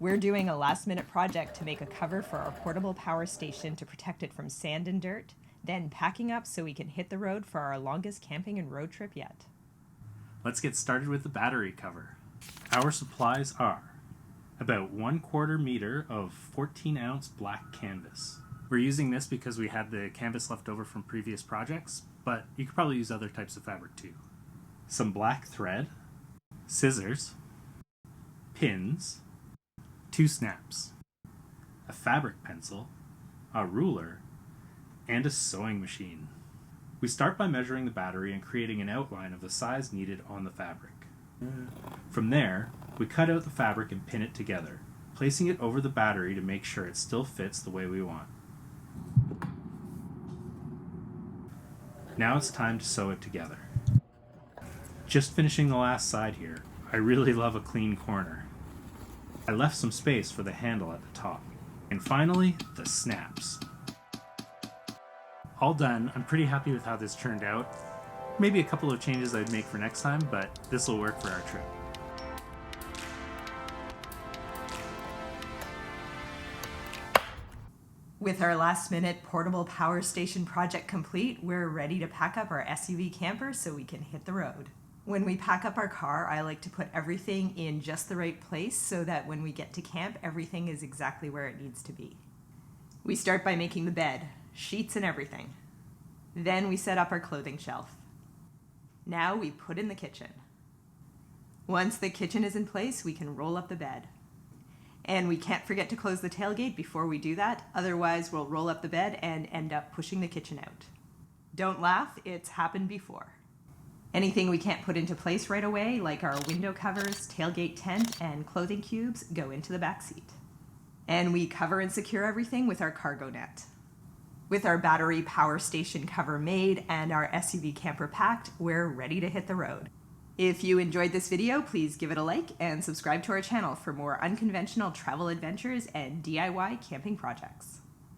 We're doing a last-minute project to make a cover for our portable power station to protect it from sand and dirt, then packing up so we can hit the road for our longest camping and road trip yet. Let's get started with the battery cover. Our supplies are about 1/4 meter of 14-ounce black canvas. We're using this because we had the canvas left over from previous projects, but you could probably use other types of fabric too. Some black thread, scissors, pins, 2 snaps, a fabric pencil, a ruler, and a sewing machine. We start by measuring the battery and creating an outline of the size needed on the fabric. From there, we cut out the fabric and pin it together, placing it over the battery to make sure it still fits the way we want. Now it's time to sew it together. Just finishing the last side here, I really love a clean corner. I left some space for the handle at the top. And finally, the snaps. All done, I'm pretty happy with how this turned out. Maybe a couple of changes I'd make for next time, but this will work for our trip. With our last-minute portable power station project complete, we're ready to pack up our SUV camper so we can hit the road. When we pack up our car, I like to put everything in just the right place so that when we get to camp, everything is exactly where it needs to be. We start by making the bed, sheets and everything. Then we set up our clothing shelf. Now we put in the kitchen. Once the kitchen is in place, we can roll up the bed. And we can't forget to close the tailgate before we do that, otherwise we'll roll up the bed and end up pushing the kitchen out. Don't laugh, it's happened before. Anything we can't put into place right away, like our window covers, tailgate tent, and clothing cubes, go into the back seat. And we cover and secure everything with our cargo net. With our battery power station cover made and our SUV camper packed, we're ready to hit the road. If you enjoyed this video, please give it a like and subscribe to our channel for more unconventional travel adventures and DIY camping projects.